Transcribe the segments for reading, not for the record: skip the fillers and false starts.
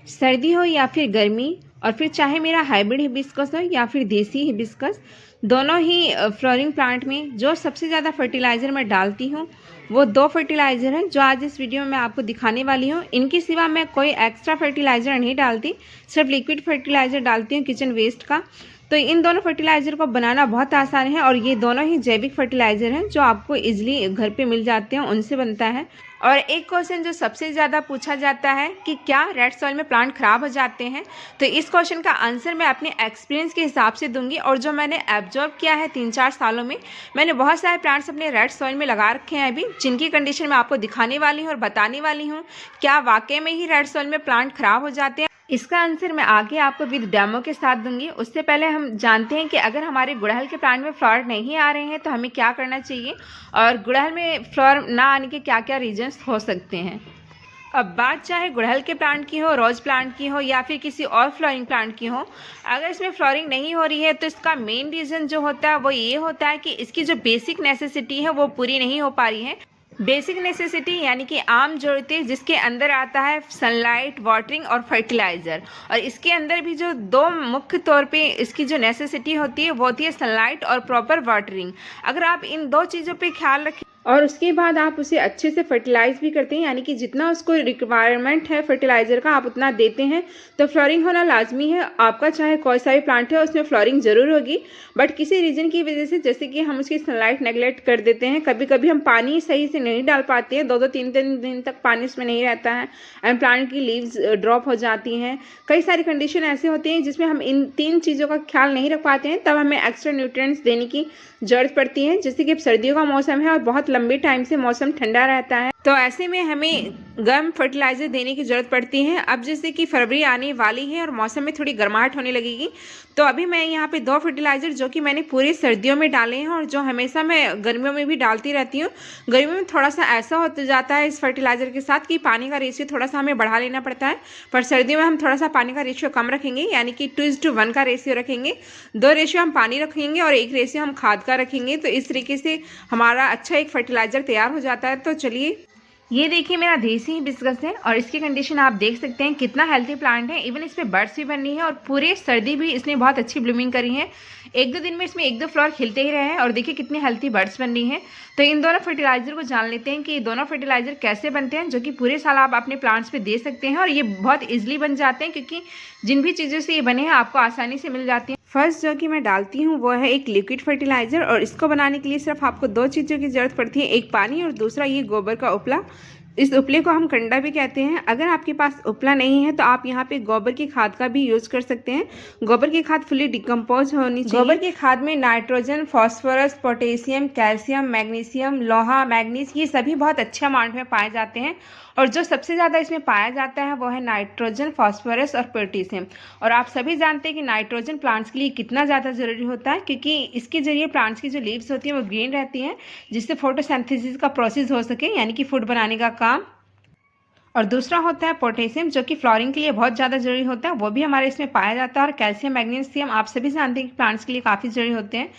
सर्दी हो या फिर गर्मी, और फिर चाहे मेरा हाइब्रिड हिबिस्कस हो या फिर देसी हिबिस्कस, दोनों ही फ्लोरिंग प्लांट में जो सबसे ज़्यादा फर्टिलाइज़र मैं डालती हूँ वो 2 फर्टिलाइज़र हैं जो आज इस वीडियो में मैं आपको दिखाने वाली हूँ। इनके सिवा मैं कोई एक्स्ट्रा फर्टिलाइज़र नहीं डालती, सिर्फ लिक्विड फर्टिलाइज़र डालती हूँ किचन वेस्ट का। तो इन दोनों फर्टिलाइज़र को बनाना बहुत आसान है और ये दोनों ही जैविक फर्टिलाइज़र हैं जो आपको ईजिली घर पे मिल जाते हैं, उनसे बनता है। और एक क्वेश्चन जो सबसे ज़्यादा पूछा जाता है कि क्या रेड सॉइल में प्लांट खराब हो जाते हैं, तो इस क्वेश्चन का आंसर मैं अपने एक्सपीरियंस के हिसाब से दूंगी और जो मैंने एब्जॉर्व किया है 3-4 सालों में। मैंने बहुत सारे प्लांट्स अपने रेड सॉइल में लगा रखे हैं अभी, जिनकी कंडीशन मैं आपको दिखाने वाली हूँ और बताने वाली हूँ क्या वाकई में ही रेड सॉइल में प्लांट खराब हो जाते हैं। इसका आंसर मैं आगे आपको विद डेमो के साथ दूंगी। उससे पहले हम जानते हैं कि अगर हमारे गुड़हल के प्लांट में फ्लावर नहीं आ रहे हैं तो हमें क्या करना चाहिए और गुड़हल में फ्लावर ना आने के क्या क्या रीजंस हो सकते हैं। अब बात चाहे गुड़हल के प्लांट की हो, रोज प्लांट की हो या फिर किसी और फ्लावरिंग प्लांट की हो, अगर इसमें फ्लावरिंग नहीं हो रही है तो इसका मेन रीज़न जो होता है वो ये होता है कि इसकी जो बेसिक नेसेसिटी है वो पूरी नहीं हो पा रही है। बेसिक नेसेसिटी यानी कि आम ज़रूरतें, जिसके अंदर आता है सनलाइट, वाटरिंग और फर्टिलाइज़र। और इसके अंदर भी जो 2 मुख्य तौर पे इसकी जो नेसेसिटी होती है वो होती है सनलाइट और प्रॉपर वाटरिंग। अगर आप इन 2 चीज़ों पे ख्याल रखें और उसके बाद आप उसे अच्छे से फर्टिलाइज भी करते हैं, यानी कि जितना उसको रिक्वायरमेंट है फर्टिलाइज़र का आप उतना देते हैं, तो फ्लोरिंग होना लाजमी है। आपका चाहे कोई सा भी प्लांट है उसमें फ्लोरिंग ज़रूर होगी, बट किसी रीज़न की वजह से, जैसे कि हम उसकी सनलाइट नेगलेक्ट कर देते हैं, कभी कभी हम पानी सही से नहीं डाल पाते हैं, 2-2 3-3 दिन तक पानी उसमें नहीं रहता है एंड प्लांट की लीव्स ड्रॉप हो जाती हैं। कई सारी कंडीशन ऐसे होती हैं जिसमें हम इन 3 चीज़ों का ख्याल नहीं रख पाते हैं, तब हमें एक्स्ट्रा न्यूट्रिएंट्स देने की ज़रूरत पड़ती है। जैसे कि अब सर्दियों का मौसम है और बहुत लंबे टाइम से मौसम ठंडा रहता है, तो ऐसे में हमें गर्म फर्टिलाइज़र देने की ज़रूरत पड़ती है। अब जैसे कि फरवरी आने वाली है और मौसम में थोड़ी गर्माहट होने लगेगी, तो अभी मैं यहाँ पे 2 फर्टिलाइज़र जो कि मैंने पूरी सर्दियों में डाले हैं और जो हमेशा मैं गर्मियों में भी डालती रहती हूँ। गर्मियों में थोड़ा सा ऐसा होता जाता है इस फर्टिलाइज़र के साथ कि पानी का रेशियो थोड़ा सा हमें बढ़ा लेना पड़ता है, पर सर्दियों में हम थोड़ा सा पानी का रेशियो कम रखेंगे, यानी कि 2:1 का रेशियो रखेंगे। 2 रेशियो हम पानी रखेंगे और 1 रेशियो हम खाद का रखेंगे, तो इस तरीके से हमारा अच्छा एक फर्टिलाइज़र तैयार हो जाता है। तो चलिए, ये देखिए मेरा देसी हिबिस्कस है और इसकी कंडीशन आप देख सकते हैं कितना हेल्थी प्लांट है। इवन इसमें बर्ड्स भी बनी है और पूरे सर्दी भी इसने बहुत अच्छी ब्लूमिंग करी है। 1-2 दिन में इसमें 1-2 फ्लावर खिलते ही रहे हैं और देखिए कितनी हेल्थी बर्ड्स बन रही हैं। तो इन दोनों फर्टिलाइज़र को जान लेते हैं कि ये दोनों फर्टिलाइज़र कैसे बनते हैं, जो कि पूरे साल आप अपने प्लांट्स पे दे सकते हैं और ये बहुत ईजिली बन जाते हैं क्योंकि जिन भी चीज़ों से ये बने हैं आपको आसानी से मिल जाती हैं। फर्स्ट जो कि मैं डालती हूँ वो है एक लिक्विड फर्टिलाइज़र और इसको बनाने के लिए सिर्फ आपको 2 चीज़ों की ज़रूरत पड़ती है, एक पानी और दूसरा ये गोबर का उपला। इस उपले को हम कंडा भी कहते हैं। अगर आपके पास उपला नहीं है तो आप यहाँ पे गोबर की खाद का भी यूज़ कर सकते हैं। गोबर की खाद फुली डिकम्पोज होनी चाहिए। गोबर की खाद में nitrogen, phosphorus, potassium, calcium, magnesium, लोहा, मैग्नीज, ये सभी बहुत अच्छे अमाउंट में पाए जाते हैं और जो सबसे ज़्यादा इसमें पाया जाता है वो है नाइट्रोजन, फॉस्फोरस और पोटेशियम। और आप सभी जानते हैं कि नाइट्रोजन प्लांट्स के लिए कितना ज़्यादा ज़रूरी होता है, क्योंकि इसके जरिए प्लांट्स की जो लीव्स होती हैं वो ग्रीन रहती हैं, जिससे फोटोसिंथेसिस का प्रोसेस हो सके, यानी कि फूड बनाने का काम। और दूसरा होता है पोटेशियम, जो कि फ्लोरिंग के लिए बहुत ज़्यादा ज़रूरी होता है, वो भी हमारे इसमें पाया जाता है। और कैल्शियम, मैग्नीशियम आप सभी जानते हैं कि प्लांट्स के लिए काफ़ी ज़रूरी होते हैं।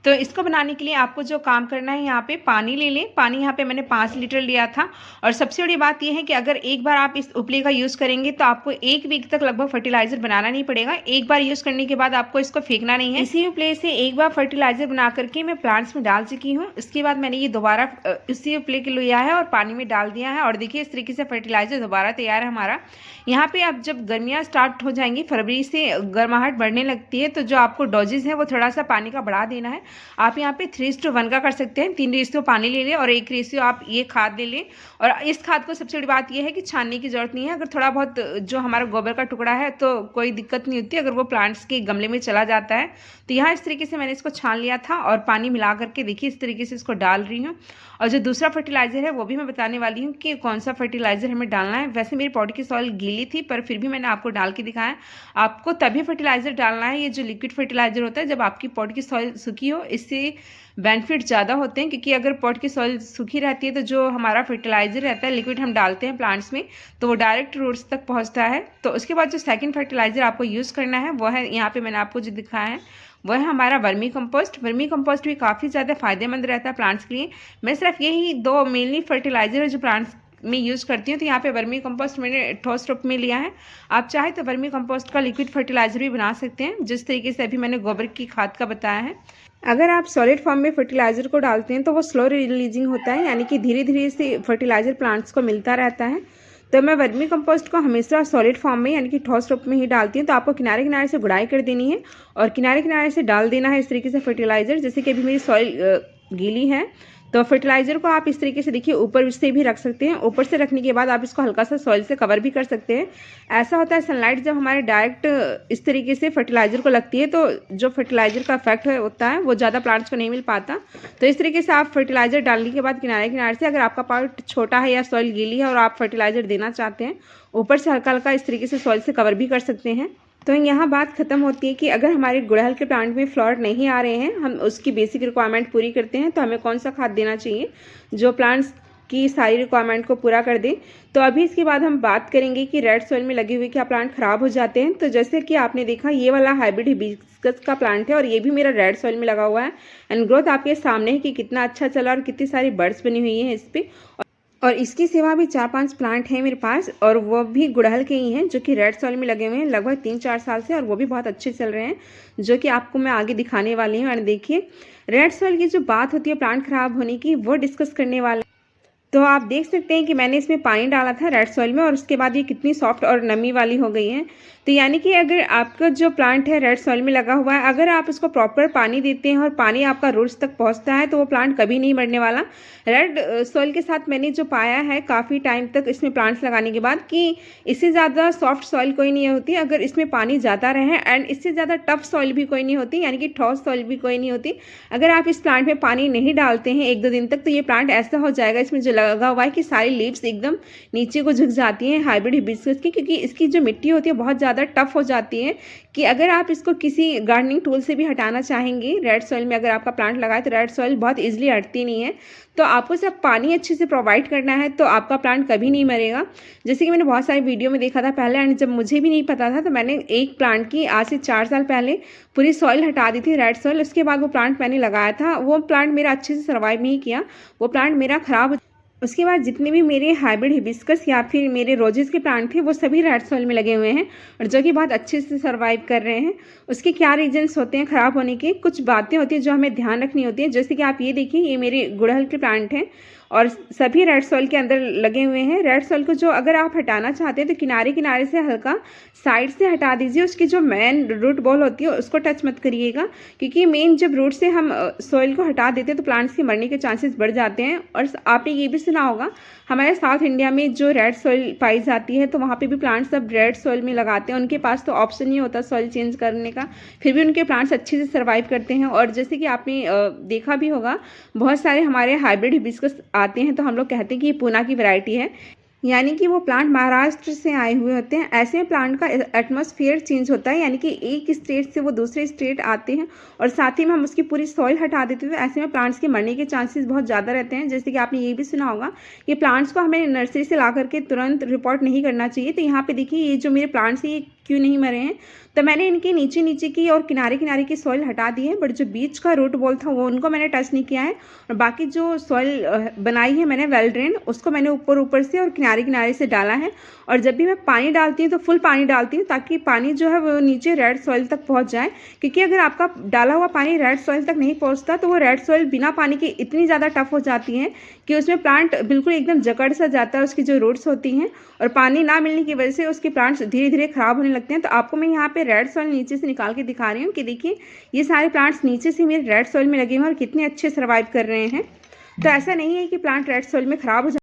तो इसको बनाने के लिए आपको जो काम करना है, यहाँ पे पानी ले लें। पानी यहाँ पे मैंने 5 लीटर लिया था। और सबसे बड़ी बात यह है कि अगर एक बार आप इस उपले का यूज़ करेंगे तो आपको 1 वीक तक लगभग फर्टिलाइज़र बनाना नहीं पड़ेगा। एक बार यूज़ करने के बाद आपको इसको फेंकना नहीं है। इसी उपले से एक बार फर्टिलाइज़र बना करके मैं प्लांट्स में डाल चुकी हूँ। इसके बाद मैंने ये दोबारा इसी उपले के लिया है और पानी में डाल दिया है और देखिए इस तरीके से फर्टिलाइज़र दोबारा तैयार है हमारा। यहाँ पे अब जब गर्मियाँ स्टार्ट हो जाएंगी, फरवरी से गर्माहट बढ़ने लगती है, तो जो आपको डोजेज है वो थोड़ा सा पानी का बढ़ा देना है। आप यहाँ पे 3:1 का कर सकते हैं। 3 रेशियो पानी ले लें और 1 रेशियो आप ये खाद ले लें। और इस खाद को सबसे बड़ी बात यह है कि छानने की जरूरत नहीं है। अगर थोड़ा बहुत जो हमारा गोबर का टुकड़ा है तो कोई दिक्कत नहीं होती, अगर वो प्लांट्स के गमले में चला जाता है। तो यहाँ इस तरीके से मैंने इसको छान लिया था और पानी मिला करके देखिए इस तरीके से इसको डाल रही हूँ। और जो दूसरा फर्टिलाइज़र है वो भी मैं बताने वाली हूँ कि कौन सा फर्टिलाइज़र हमें डालना है। वैसे मेरी पॉट की सॉइल गीली थी, पर फिर भी मैंने आपको डाल के दिखाया। आपको तभी फर्टिलाइज़र डालना है, ये जो लिक्विड फर्टिलाइज़र होता है, जब आपकी पॉट की सॉइल सूखी हो। इससे बेनिफिट ज़्यादा होते हैं, क्योंकि अगर पॉट की सॉइल सूखी रहती है तो जो हमारा फर्टिलाइज़र रहता है, लिक्विड हम डालते हैं प्लांट्स में, तो वो डायरेक्ट रूट्स तक पहुंचता है। तो उसके बाद जो सेकंड फर्टिलाइज़र आपको यूज़ करना है वो है, यहाँ पे मैंने आपको जो दिखाया है वह है हमारा वर्मी कंपोस्ट। वर्मी कंपोस्ट भी काफ़ी ज़्यादा फायदेमंद रहता है प्लांट्स के लिए। मैं सिर्फ यही 2 मेनली फर्टिलाइज़र है जो प्लांट्स में यूज़ करती हूँ। तो यहाँ पे वर्मी कंपोस्ट मैंने ठोस रूप में लिया है। आप चाहे तो वर्मी कंपोस्ट का लिक्विड फर्टिलाइज़र भी बना सकते हैं, जिस तरीके से अभी मैंने गोबर की खाद का बताया है। अगर आप सॉलिड फॉर्म में फर्टिलाइज़र को डालते हैं तो वो स्लो रिलीजिंग होता है, यानी कि धीरे धीरे से फर्टिलाइज़र प्लांट्स को मिलता रहता है। तो मैं वर्मी कंपोस्ट को हमेशा सॉलिड फॉर्म में यानी कि ठोस रूप में ही डालती हूँ। तो आपको किनारे किनारे से गुड़ाई कर देनी है और किनारे किनारे से डाल देना है इस तरीके से फर्टिलाइज़र। जैसे कि अभी मेरी सॉइल गीली है तो फर्टिलाइज़र को आप इस तरीके से देखिए ऊपर से भी रख सकते हैं। ऊपर से रखने के बाद आप इसको हल्का सा सॉइल से कवर भी कर सकते हैं। ऐसा होता है सनलाइट जब हमारे डायरेक्ट इस तरीके से फर्टिलाइज़र को लगती है तो जो फर्टिलाइज़र का इफेक्ट होता है वो ज़्यादा प्लांट्स को नहीं मिल पाता। तो इस तरीके से आप फर्टिलाइज़र डालने के बाद किनारे किनारे से, अगर आपका पॉट छोटा है या सॉइल गीली है और आप फर्टिलाइज़र देना चाहते हैं, ऊपर से हल्का हल्का इस तरीके से सॉइल से कवर भी कर सकते हैं। तो यहाँ बात ख़त्म होती है कि अगर हमारे गुड़हल के प्लांट में फ्लावर नहीं आ रहे हैं, हम उसकी बेसिक रिक्वायरमेंट पूरी करते हैं, तो हमें कौन सा खाद देना चाहिए जो प्लांट्स की सारी रिक्वायरमेंट को पूरा कर दे। तो अभी इसके बाद हम बात करेंगे कि रेड सॉइल में लगे हुए क्या प्लांट ख़राब हो जाते हैं। तो जैसे कि आपने देखा ये वाला हाइब्रिड हिबिस्कस का प्लांट है और ये भी मेरा रेड सॉइल में लगा हुआ है। एंड ग्रोथ आपके सामने है कि कितना अच्छा चला और कितनी सारी बर्ड्स बनी हुई हैं इस पर। और इसके सिवा भी 4-5 प्लांट हैं मेरे पास और वो भी गुड़हल के ही हैं जो कि रेड सॉइल में लगे हुए हैं लगभग 3-4 साल से, और वो भी बहुत अच्छे चल रहे हैं, जो कि आपको मैं आगे दिखाने वाली हूँ। और देखिए रेड सॉइल की जो बात होती है प्लांट खराब होने की, वो डिस्कस करने वाले। तो आप देख सकते हैं कि मैंने इसमें पानी डाला था रेड सॉइल में और उसके बाद ये कितनी सॉफ्ट और नमी वाली हो गई है। तो यानी कि अगर आपका जो प्लांट है रेड सॉइल में लगा हुआ है, अगर आप इसको प्रॉपर पानी देते हैं और पानी आपका रूट्स तक पहुंचता है तो वो प्लांट कभी नहीं मरने वाला। रेड सॉइल के साथ मैंने जो पाया है काफ़ी टाइम तक इसमें प्लांट्स लगाने के बाद कि इससे ज़्यादा सॉफ्ट सॉइल कोई नहीं होती अगर इसमें पानी ज़्यादा रहे, एंड इससे ज़्यादा टफ सॉइल भी कोई नहीं होती, यानी कि ठोस सॉइल भी कोई नहीं होती। अगर आप इस प्लांट में पानी नहीं डालते हैं 1-2 दिन तक तो ये प्लांट ऐसा हो जाएगा इसमें जो लगा हुआ है कि सारी लीव्स एकदम नीचे को झुक जाती हैं हाइब्रिड हिबिस्कस की, क्योंकि इसकी जो मिट्टी होती है बहुत ज़्यादा टफ हो जाती है कि अगर आप इसको किसी गार्डनिंग टूल से भी हटाना चाहेंगे रेड सॉइल में, अगर आपका प्लांट लगाए तो रेड सॉइल बहुत ईजिली हटती नहीं है। तो आपको सिर्फ पानी अच्छे से प्रोवाइड करना है तो आपका प्लांट कभी नहीं मरेगा। जैसे कि मैंने बहुत सारी वीडियो में देखा था पहले, एंड जब मुझे भी नहीं पता था तो मैंने एक प्लांट की आज से 4 साल पहले पूरी सॉइल हटा दी थी रेड सॉइल। उसके बाद वो प्लांट मैंने लगाया था, वो प्लांट मेरा अच्छे से सर्वाइव नहीं किया, वो प्लांट मेरा ख़राब। उसके बाद जितने भी मेरे हाइब्रिड हिबिस्कस या फिर मेरे रोजेस के प्लांट थे वो सभी रेड सॉइल में लगे हुए हैं और जो कि बहुत अच्छे से सर्वाइव कर रहे हैं। उसके क्या रीजंस होते हैं ख़राब होने के, कुछ बातें होती हैं जो हमें ध्यान रखनी होती है। जैसे कि आप ये देखिए ये मेरे गुड़हल के प्लांट हैं और सभी रेड सॉइल के अंदर लगे हुए हैं। रेड सॉइल को जो अगर आप हटाना चाहते हैं तो किनारे किनारे से हल्का साइड से हटा दीजिए, उसकी जो मेन रूट बॉल होती है उसको टच मत करिएगा, क्योंकि मेन जब रूट से हम सॉइल को हटा देते हैं तो प्लांट्स के मरने के चांसेस बढ़ जाते हैं। और आपने ये भी सुना होगा हमारे साउथ इंडिया में जो रेड सॉइल पाई जाती है तो वहाँ पे भी प्लांट्स सब रेड सॉइल में लगाते हैं, उनके पास तो ऑप्शन नहीं होता सॉइल चेंज करने का, फिर भी उनके प्लांट्स अच्छे से सर्वाइव करते हैं। और जैसे कि आपने देखा भी होगा बहुत सारे हमारे हाइब्रिड हिबिस्कस आते हैं तो हम लोग कहते हैं कि ये पूना की वैरायटी है, यानी कि वो प्लांट महाराष्ट्र से आए हुए होते हैं। ऐसे में प्लांट का एटमॉस्फेयर चेंज होता है, यानी कि एक स्टेट से वो दूसरे स्टेट आते हैं और साथ ही में हम उसकी पूरी सॉइल हटा देते हैं, तो ऐसे में प्लांट्स के मरने के चांसेस बहुत ज़्यादा रहते हैं। जैसे कि आपने ये भी सुना होगा कि प्लांट्स को हमें नर्सरी से ला करके तुरंत रिपोर्ट नहीं करना चाहिए। तो यहाँ पे देखिए ये जो मेरे प्लांट्स हैं ये क्यों नहीं मरे हैं, तो मैंने इनके नीचे नीचे की और किनारे किनारे की सॉइल हटा दी है, बट जो बीच का रूट बॉल था वो उनको मैंने टच नहीं किया है। और बाकी जो सॉइल बनाई है मैंने वेल ड्रेन, उसको मैंने ऊपर ऊपर से और किनारे किनारे से डाला है। और जब भी मैं पानी डालती हूँ तो फुल पानी डालती हूँ ताकि पानी जो है वो नीचे रेड सॉइल तक पहुँच जाए, क्योंकि अगर आपका डाला हुआ पानी रेड सॉइल तक नहीं पहुँचता तो वो रेड सॉइल बिना पानी के इतनी ज़्यादा टफ हो जाती है कि उसमें प्लांट बिल्कुल एकदम जकड़ सा जाता है, उसकी जो रूट्स होती हैं, और पानी ना मिलने की वजह से उसके प्लांट्स धीरे धीरे ख़राब होने लगते हैं। तो आपको मैं यहाँ पे रेड सॉइल नीचे से निकाल के दिखा रही हूँ कि देखिए ये सारे प्लांट्स नीचे से मेरे रेड सॉइल में लगे हुए हैं और कितने अच्छे सर्वाइव कर रहे हैं। तो ऐसा नहीं है कि प्लांट रेड सॉइल में ख़राब हो जाए।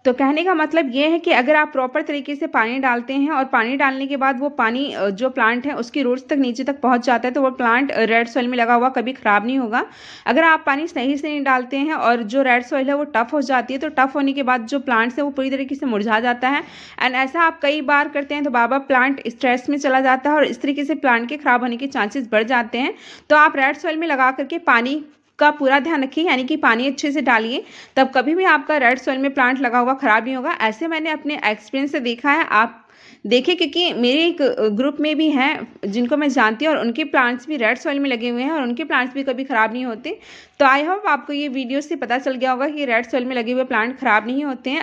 तो कहने का मतलब ये है कि अगर आप प्रॉपर तरीके से पानी डालते हैं और पानी डालने के बाद वो पानी जो प्लांट है उसकी रूट्स तक नीचे तक पहुंच जाता है तो वो प्लांट रेड सॉइल में लगा हुआ कभी ख़राब नहीं होगा। अगर आप पानी सही से नहीं डालते हैं और जो रेड सॉइल है वो टफ़ हो जाती है तो टफ़ होने के बाद जो प्लांट्स है वो पूरी तरीके से मुरझा जाता है। एंड ऐसा आप कई बार करते हैं तो बाबा प्लांट स्ट्रेस में चला जाता है और इस तरीके से प्लांट के ख़राब होने के चांसेस बढ़ जाते हैं। तो आप रेड सॉइल में लगा करके पानी का पूरा ध्यान रखिए, यानी कि पानी अच्छे से डालिए, तब कभी भी आपका रेड सॉइल में प्लांट लगा हुआ ख़राब नहीं होगा। ऐसे मैंने अपने एक्सपीरियंस से देखा है, आप देखिए, क्योंकि मेरे एक ग्रुप में भी हैं जिनको मैं जानती हूँ और उनके प्लांट्स भी रेड सॉइल में लगे हुए हैं और उनके प्लांट्स भी कभी ख़राब नहीं होते। तो आई होप आपको ये वीडियो से पता चल गया होगा कि रेड सॉइल में लगे हुए प्लांट ख़राब नहीं होते हैं।